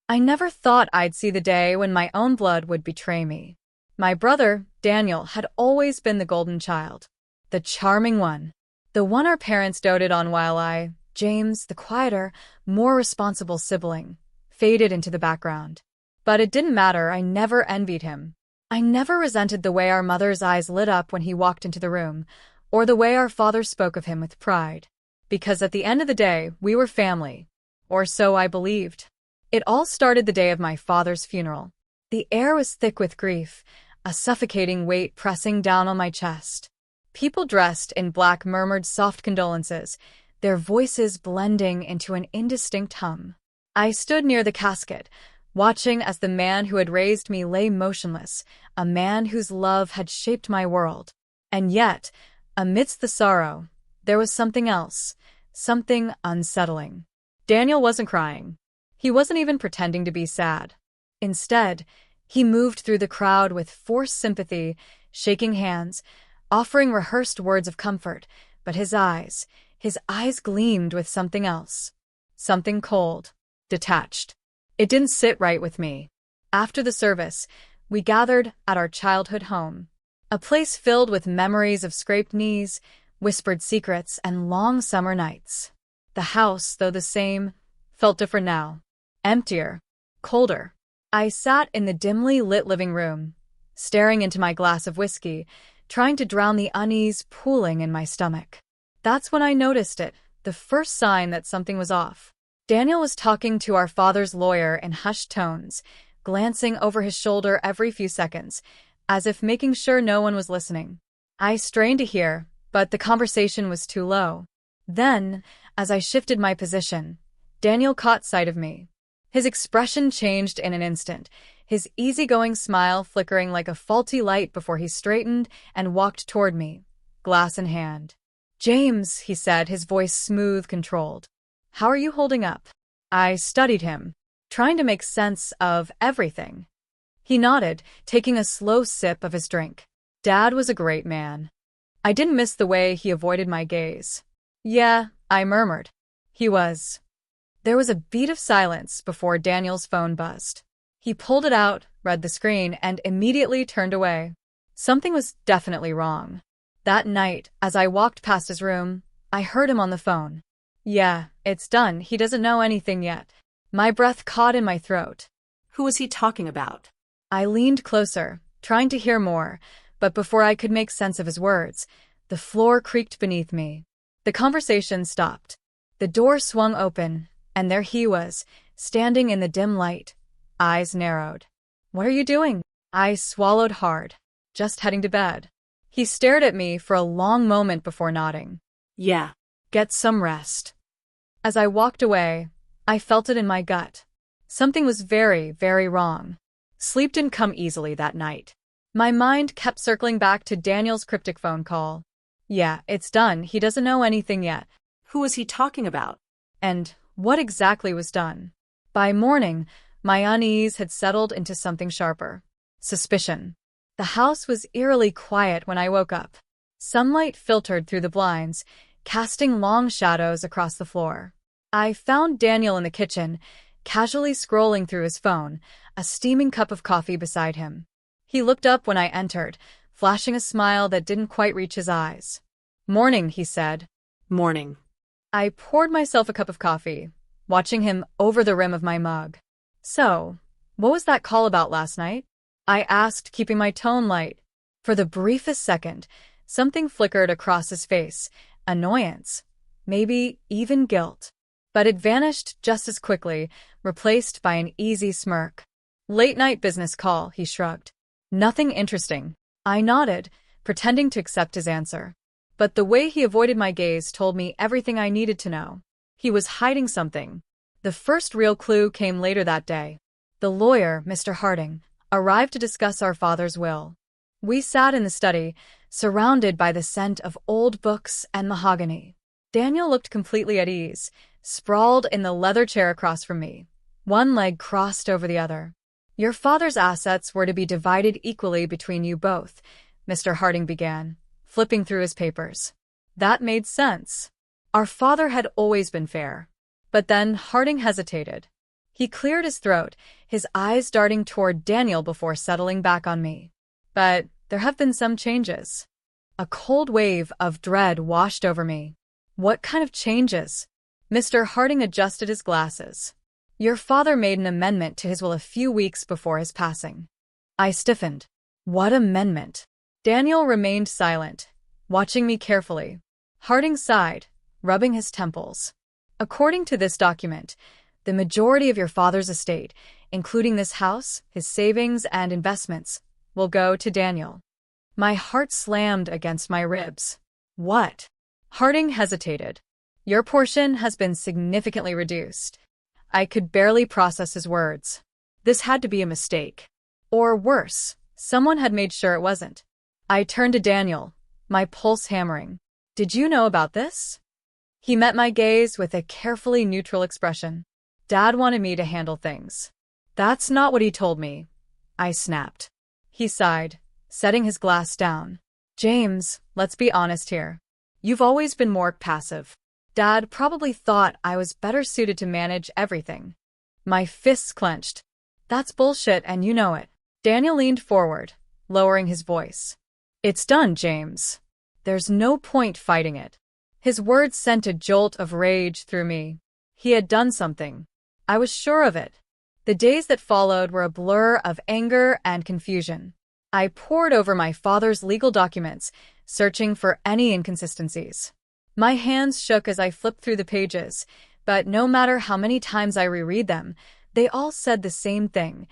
I never thought I'd see the day when my own blood would betray me. My brother, Daniel, had always been the golden child. The charming one. The one our parents doted on while I, James, the quieter, more responsible sibling, faded into the background. But it didn't matter, I never envied him. I never resented the way our mother's eyes lit up when he walked into the room, or the way our father spoke of him with pride. Because at the end of the day, we were family. Or so I believed. It all started the day of my father's funeral. The air was thick with grief, a suffocating weight pressing down on my chest. People dressed in black murmured soft condolences, their voices blending into an indistinct hum. I stood near the casket, watching as the man who had raised me lay motionless, a man whose love had shaped my world. And yet, amidst the sorrow, there was something else, something unsettling. Daniel wasn't crying. He wasn't even pretending to be sad. Instead, he moved through the crowd with forced sympathy, shaking hands, offering rehearsed words of comfort, but his eyes gleamed with something else. Something cold, detached. It didn't sit right with me. After the service, we gathered at our childhood home, a place filled with memories of scraped knees, whispered secrets, and long summer nights. The house, though the same, felt different now. Emptier, colder. I sat in the dimly lit living room, staring into my glass of whiskey, trying to drown the unease pooling in my stomach. That's when I noticed it, the first sign that something was off. Daniel was talking to our father's lawyer in hushed tones, glancing over his shoulder every few seconds, as if making sure no one was listening. I strained to hear, but the conversation was too low. Then, as I shifted my position, Daniel caught sight of me. His expression changed in an instant, his easygoing smile flickering like a faulty light before he straightened and walked toward me, glass in hand. "James," he said, his voice smooth, controlled. "How are you holding up?" I studied him, trying to make sense of everything. He nodded, taking a slow sip of his drink. Dad was a great man. I didn't miss the way he avoided my gaze. "Yeah," I murmured. "He was." There was a beat of silence before Daniel's phone buzzed. He pulled it out, read the screen, and immediately turned away. Something was definitely wrong. That night, as I walked past his room, I heard him on the phone. "Yeah, it's done. He doesn't know anything yet." My breath caught in my throat. Who was he talking about? I leaned closer, trying to hear more, but before I could make sense of his words, the floor creaked beneath me. The conversation stopped. The door swung open, and there he was, standing in the dim light, eyes narrowed. "What are you doing?" I swallowed hard. "Just heading to bed." He stared at me for a long moment before nodding. "Yeah. "Get some rest." As I walked away, I felt it in my gut. Something was very, very wrong. Sleep didn't come easily that night. My mind kept circling back to Daniel's cryptic phone call. "Yeah, it's done. He doesn't know anything yet." Who was he talking about? And what exactly was done? By morning, my unease had settled into something sharper. Suspicion. The house was eerily quiet when I woke up. Sunlight filtered through the blinds, casting long shadows across the floor. I found Daniel in the kitchen, casually scrolling through his phone, a steaming cup of coffee beside him. He looked up when I entered, flashing a smile that didn't quite reach his eyes. "Morning," he said. "Morning." I poured myself a cup of coffee, watching him over the rim of my mug. "So, what was that call about last night?" I asked, keeping my tone light. For the briefest second, something flickered across his face, annoyance, maybe even guilt. But it vanished just as quickly, replaced by an easy smirk. "Late-night business call," he shrugged. "Nothing interesting." I nodded, pretending to accept his answer. But the way he avoided my gaze told me everything I needed to know. He was hiding something. The first real clue came later that day. The lawyer, Mr. Harding, arrived to discuss our father's will. We sat in the study, surrounded by the scent of old books and mahogany. Daniel looked completely at ease, sprawled in the leather chair across from me, one leg crossed over the other. "Your father's assets were to be divided equally between you both," Mr. Harding began, flipping through his papers. That made sense. Our father had always been fair. But then Harding hesitated. He cleared his throat, his eyes darting toward Daniel before settling back on me. But there have been some changes. A cold wave of dread washed over me. What kind of changes? Mr. Harding adjusted his glasses. Your father made an amendment to his will a few weeks before his passing. I stiffened. What amendment? Daniel remained silent, watching me carefully. Harding sighed, rubbing his temples. According to this document, the majority of your father's estate, including this house, his savings, and investments, will go to Daniel. My heart slammed against my ribs. What? Harding hesitated. Your portion has been significantly reduced. I could barely process his words. This had to be a mistake. Or worse, someone had made sure it wasn't. I turned to Daniel, my pulse hammering. Did you know about this? He met my gaze with a carefully neutral expression. Dad wanted me to handle things. That's not what he told me, I snapped. He sighed, setting his glass down. James, let's be honest here. You've always been more passive. Dad probably thought I was better suited to manage everything. My fists clenched. That's bullshit and you know it. Daniel leaned forward, lowering his voice. It's done, James. There's no point fighting it. His words sent a jolt of rage through me. He had done something. I was sure of it. The days that followed were a blur of anger and confusion. I pored over my father's legal documents, searching for any inconsistencies. My hands shook as I flipped through the pages, but no matter how many times I reread them, they all said the same thing.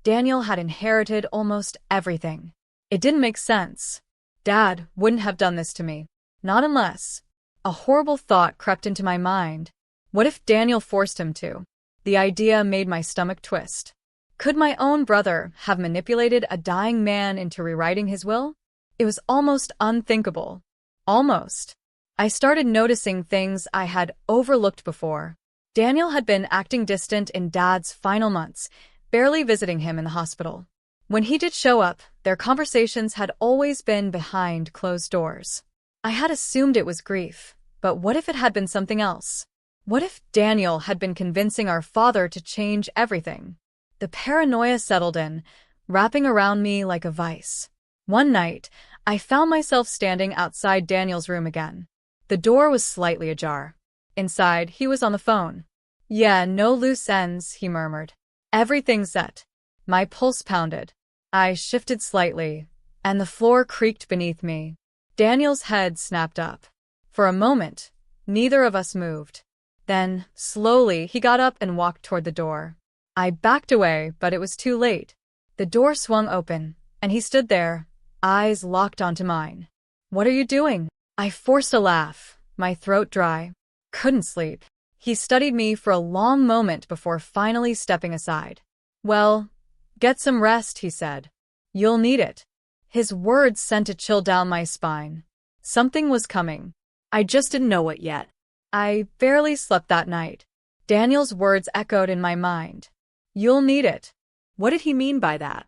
Daniel had inherited almost everything. It didn't make sense. Dad wouldn't have done this to me. Not unless. A horrible thought crept into my mind. What if Daniel forced him to? The idea made my stomach twist. Could my own brother have manipulated a dying man into rewriting his will? It was almost unthinkable. Almost. I started noticing things I had overlooked before. Daniel had been acting distant in Dad's final months, barely visiting him in the hospital. When he did show up, their conversations had always been behind closed doors. I had assumed it was grief, but what if it had been something else? What if Daniel had been convincing our father to change everything? The paranoia settled in, wrapping around me like a vice. One night, I found myself standing outside Daniel's room again. The door was slightly ajar. Inside, he was on the phone. Yeah, no loose ends, he murmured. Everything's set. My pulse pounded. I shifted slightly, and the floor creaked beneath me. Daniel's head snapped up. For a moment, neither of us moved. Then, slowly, he got up and walked toward the door. I backed away, but it was too late. The door swung open, and he stood there, eyes locked onto mine. What are you doing? I forced a laugh, my throat dry. Couldn't sleep. He studied me for a long moment before finally stepping aside. Well, get some rest, he said. You'll need it. His words sent a chill down my spine. Something was coming. I just didn't know it yet. I barely slept that night. Daniel's words echoed in my mind. You'll need it. What did he mean by that?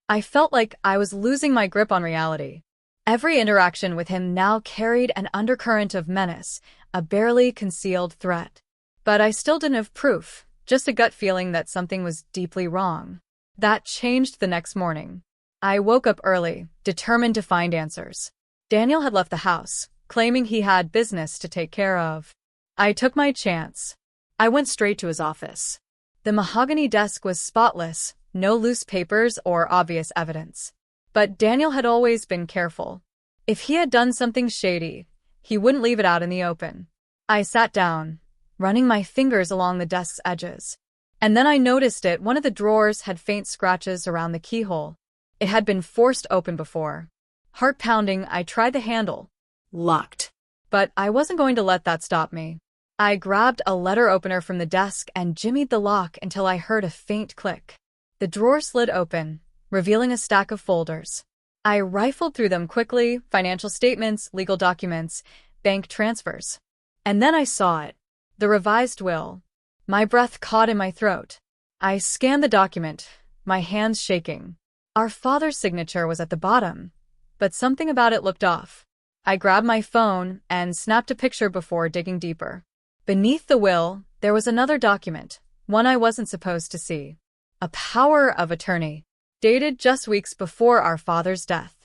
I felt like I was losing my grip on reality. Every interaction with him now carried an undercurrent of menace, a barely concealed threat. But I still didn't have proof, just a gut feeling that something was deeply wrong. That changed the next morning. I woke up early, determined to find answers. Daniel had left the house, claiming he had business to take care of. I took my chance. I went straight to his office. The mahogany desk was spotless, no loose papers or obvious evidence. But Daniel had always been careful. If he had done something shady, he wouldn't leave it out in the open. I sat down, running my fingers along the desk's edges. And then I noticed it. One of the drawers had faint scratches around the keyhole. It had been forced open before. Heart pounding, I tried the handle. Locked. But I wasn't going to let that stop me. I grabbed a letter opener from the desk and jimmied the lock until I heard a faint click. The drawer slid open, revealing a stack of folders. I rifled through them quickly, financial statements, legal documents, bank transfers. And then I saw it. The revised will. My breath caught in my throat. I scanned the document, my hands shaking. Our father's signature was at the bottom, but something about it looked off. I grabbed my phone and snapped a picture before digging deeper. Beneath the will, there was another document, one I wasn't supposed to see. A power of attorney, dated just weeks before our father's death.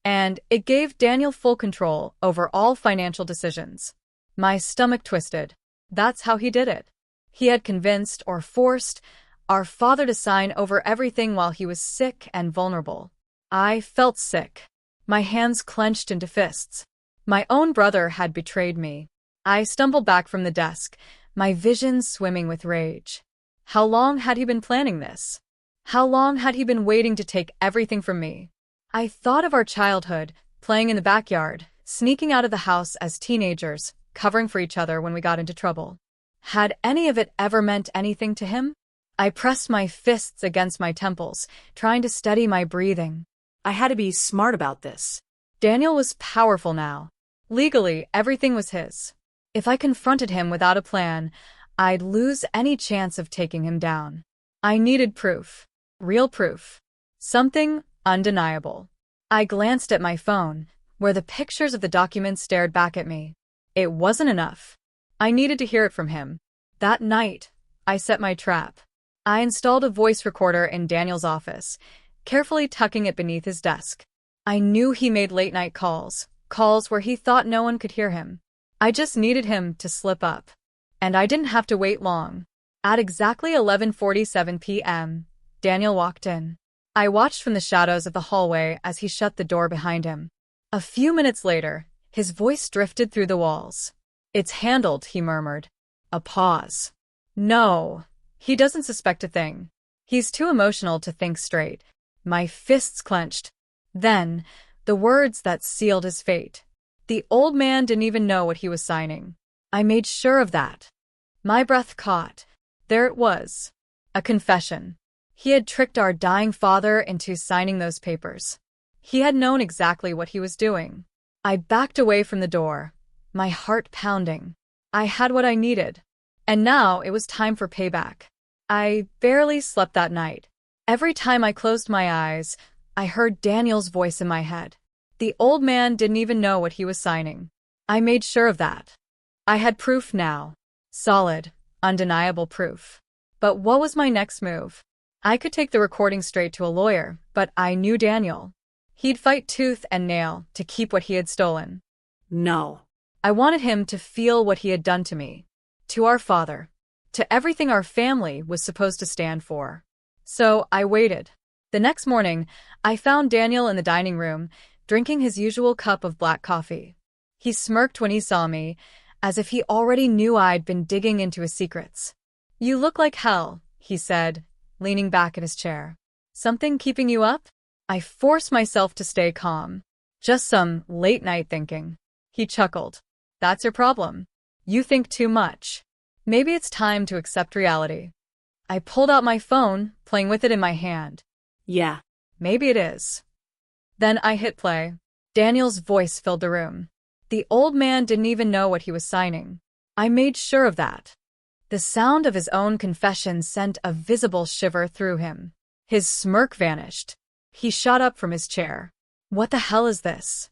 And it gave Daniel full control over all financial decisions. My stomach twisted. That's how he did it. He had convinced or forced our father to sign over everything while he was sick and vulnerable. I felt sick. My hands clenched into fists. My own brother had betrayed me. I stumbled back from the desk, my vision swimming with rage. How long had he been planning this? How long had he been waiting to take everything from me? I thought of our childhood, playing in the backyard, sneaking out of the house as teenagers, covering for each other when we got into trouble. Had any of it ever meant anything to him? I pressed my fists against my temples, trying to steady my breathing. I had to be smart about this. Daniel was powerful now. Legally, everything was his. If I confronted him without a plan, I'd lose any chance of taking him down. I needed proof. Real proof. Something undeniable. I glanced at my phone, where the pictures of the documents stared back at me. It wasn't enough. I needed to hear it from him. That night, I set my trap. I installed a voice recorder in Daniel's office, carefully tucking it beneath his desk. I knew he made late-night calls where he thought no one could hear him. I just needed him to slip up. And I didn't have to wait long. At exactly 11:47 p.m., Daniel walked in. I watched from the shadows of the hallway as he shut the door behind him. A few minutes later, his voice drifted through the walls. "It's handled," he murmured. A pause. No, he doesn't suspect a thing. He's too emotional to think straight. My fists clenched. Then, the words that sealed his fate. The old man didn't even know what he was signing. I made sure of that. My breath caught. There it was. A confession. He had tricked our dying father into signing those papers. He had known exactly what he was doing. I backed away from the door, my heart pounding. I had what I needed. And now it was time for payback. I barely slept that night. Every time I closed my eyes, I heard Daniel's voice in my head. The old man didn't even know what he was signing. I made sure of that. I had proof now. Solid, undeniable proof. But what was my next move? I could take the recording straight to a lawyer, but I knew Daniel. He'd fight tooth and nail to keep what he had stolen. No. I wanted him to feel what he had done to me, to our father, to everything our family was supposed to stand for. So I waited. The next morning, I found Daniel in the dining room, drinking his usual cup of black coffee. He smirked when he saw me, as if he already knew I'd been digging into his secrets. "You look like hell," he said, leaning back in his chair. "Something keeping you up?" I forced myself to stay calm. "Just some late-night thinking." He chuckled. "That's your problem. You think too much. Maybe it's time to accept reality." I pulled out my phone, playing with it in my hand. Yeah. Maybe it is. Then I hit play. Daniel's voice filled the room. The old man didn't even know what he was signing. I made sure of that. The sound of his own confession sent a visible shiver through him. His smirk vanished. He shot up from his chair. "What the hell is this?"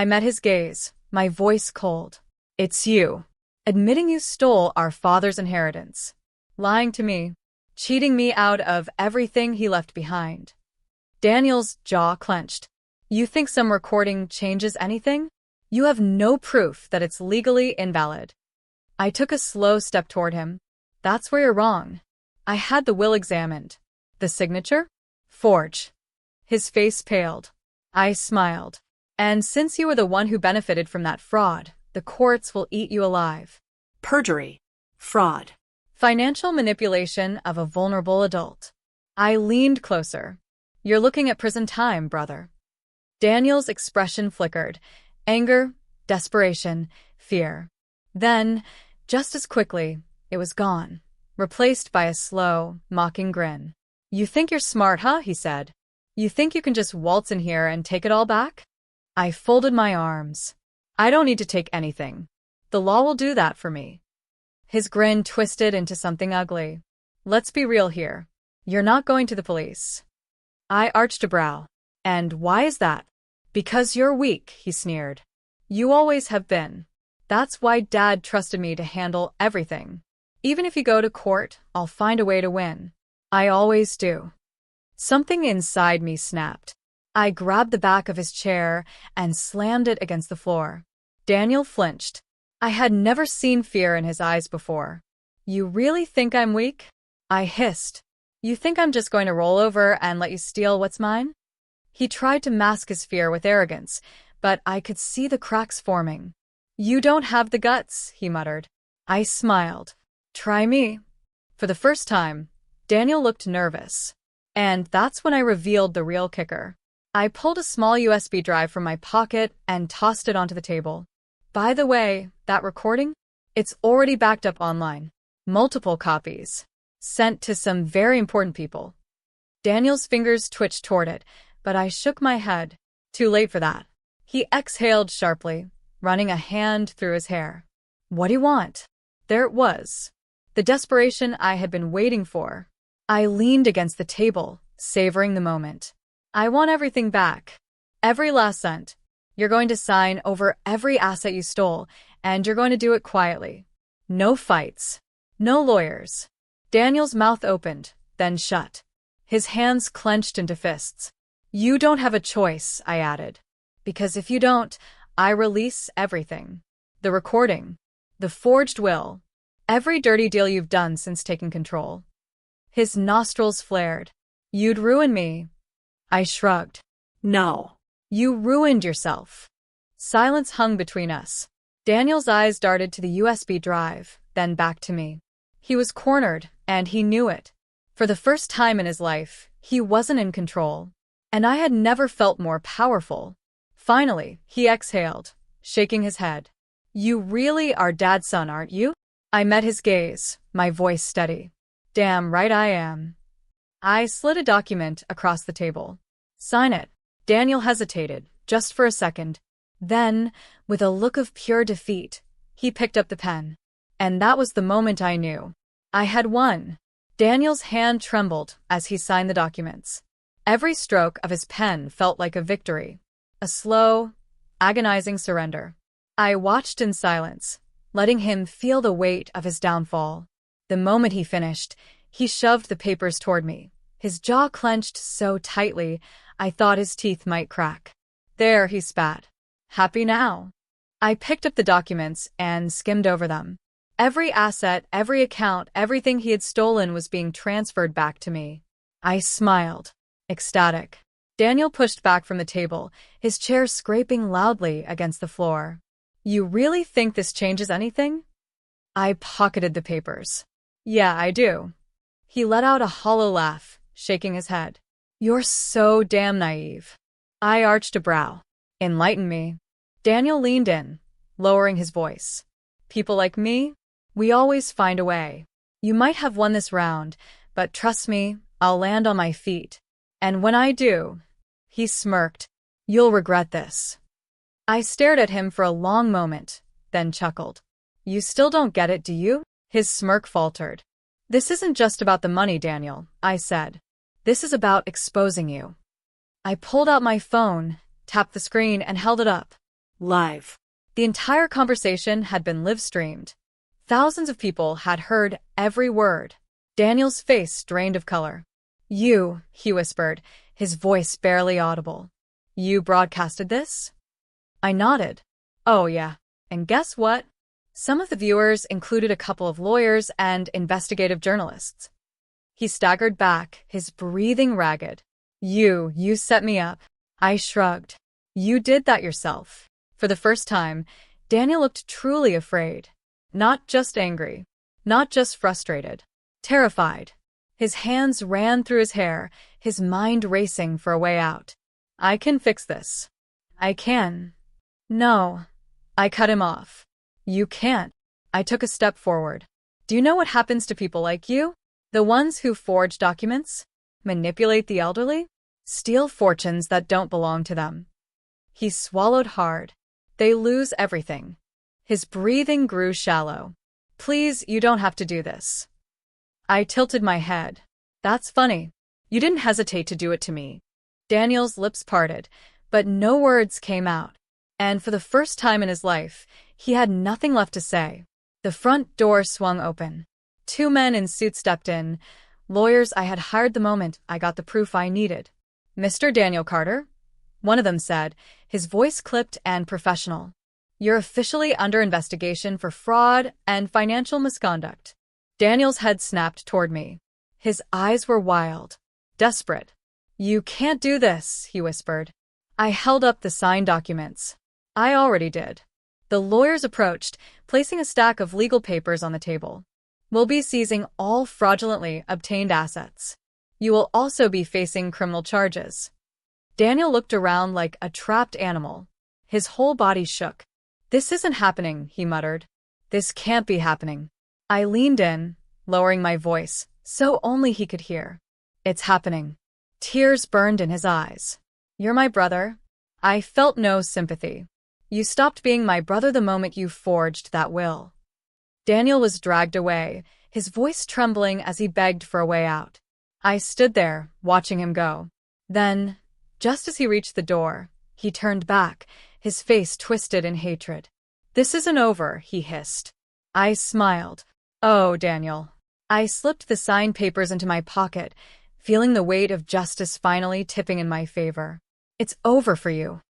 I met his gaze, my voice cold. "It's you. Admitting you stole our father's inheritance. Lying to me. Cheating me out of everything he left behind." Daniel's jaw clenched. "You think some recording changes anything? You have no proof that it's legally invalid." I took a slow step toward him. "That's where you're wrong. I had the will examined. The signature? Forged." His face paled. I smiled. "And since you were the one who benefited from that fraud, the courts will eat you alive." Perjury. Fraud. Financial manipulation of a vulnerable adult. I leaned closer. "You're looking at prison time, brother." Daniel's expression flickered. Anger, desperation, fear. Then, just as quickly, it was gone, replaced by a slow, mocking grin. "You think you're smart, huh?" he said. "You think you can just waltz in here and take it all back?" I folded my arms. "I don't need to take anything. The law will do that for me." His grin twisted into something ugly. "Let's be real here. You're not going to the police." I arched a brow. "And why is that?" "Because you're weak," he sneered. "You always have been. That's why Dad trusted me to handle everything. Even if you go to court, I'll find a way to win. I always do. Something inside me snapped. I grabbed the back of his chair and slammed it against the floor. Daniel flinched. I had never seen fear in his eyes before. You really think I'm weak? I hissed. You think I'm just going to roll over and let you steal what's mine? He tried to mask his fear with arrogance, but I could see the cracks forming. You don't have the guts, he muttered. I smiled. Try me. For the first time, Daniel looked nervous. And that's when I revealed the real kicker. I pulled a small USB drive from my pocket and tossed it onto the table. By the way, that recording? It's already backed up online. Multiple copies. Sent to some very important people. Daniel's fingers twitched toward it, but I shook my head. Too late for that. He exhaled sharply, running a hand through his hair. What do you want? There it was. The desperation I had been waiting for. I leaned against the table, savoring the moment. I want everything back. Every last cent. You're going to sign over every asset you stole, and you're going to do it quietly. No fights. No lawyers. Daniel's mouth opened, then shut. His hands clenched into fists. You don't have a choice, I added. Because if you don't, I release everything. The recording. The forged will. Every dirty deal you've done since taking control. His nostrils flared. You'd ruin me. I shrugged. No. You ruined yourself. Silence hung between us. Daniel's eyes darted to the USB drive, then back to me. He was cornered, and he knew it. For the first time in his life, he wasn't in control. And I had never felt more powerful. Finally, he exhaled, shaking his head. You really are Dad's son, aren't you? I met his gaze, my voice steady. Damn right I am. I slid a document across the table. Sign it. Daniel hesitated, just for a second. Then, with a look of pure defeat, he picked up the pen. And that was the moment I knew. I had won. Daniel's hand trembled as he signed the documents. Every stroke of his pen felt like a victory. A slow, agonizing surrender. I watched in silence, letting him feel the weight of his downfall. The moment he finished, he shoved the papers toward me, his jaw clenched so tightly I thought his teeth might crack. There, he spat. Happy now? I picked up the documents and skimmed over them. Every asset, every account, everything he had stolen was being transferred back to me. I smiled, ecstatic. Daniel pushed back from the table, his chair scraping loudly against the floor. You really think this changes anything? I pocketed the papers. Yeah, I do. He let out a hollow laugh, shaking his head. You're so damn naive. I arched a brow. Enlighten me. Daniel leaned in, lowering his voice. People like me? We always find a way. You might have won this round, but trust me, I'll land on my feet. And when I do, he smirked, you'll regret this. I stared at him for a long moment, then chuckled. You still don't get it, do you? His smirk faltered. This isn't just about the money, Daniel, I said. This is about exposing you. I pulled out my phone, tapped the screen, and held it up. Live. The entire conversation had been live-streamed. Thousands of people had heard every word. Daniel's face drained of color. You, he whispered, his voice barely audible. You broadcasted this? I nodded. Oh, yeah. And guess what? Some of the viewers included a couple of lawyers and investigative journalists. He staggered back, his breathing ragged. You set me up. I shrugged. You did that yourself. For the first time, Daniel looked truly afraid. Not just angry. Not just frustrated. Terrified. His hands ran through his hair, his mind racing for a way out. I can fix this. I can. No. I cut him off. You can't. I took a step forward. Do you know what happens to people like you? The ones who forge documents? Manipulate the elderly? Steal fortunes that don't belong to them. He swallowed hard. They lose everything. His breathing grew shallow. Please, you don't have to do this. I tilted my head. That's funny. You didn't hesitate to do it to me. Daniel's lips parted, but no words came out. And for the first time in his life, he had nothing left to say. The front door swung open. Two men in suits stepped in, lawyers I had hired the moment I got the proof I needed. "Mr. Daniel Carter?" one of them said, his voice clipped and professional. "You're officially under investigation for fraud and financial misconduct." Daniel's head snapped toward me. His eyes were wild, desperate. "You can't do this," he whispered. I held up the signed documents. "I already did." The lawyers approached, placing a stack of legal papers on the table. "We'll be seizing all fraudulently obtained assets. You will also be facing criminal charges." Daniel looked around like a trapped animal. His whole body shook. "This isn't happening," he muttered. "This can't be happening." I leaned in, lowering my voice, so only he could hear. "It's happening." Tears burned in his eyes. "You're my brother." I felt no sympathy. "You stopped being my brother the moment you forged that will." Daniel was dragged away, his voice trembling as he begged for a way out. I stood there, watching him go. Then, just as he reached the door, he turned back, his face twisted in hatred. "This isn't over," he hissed. I smiled. "Oh, Daniel." I slipped the signed papers into my pocket, feeling the weight of justice finally tipping in my favor. "It's over for you."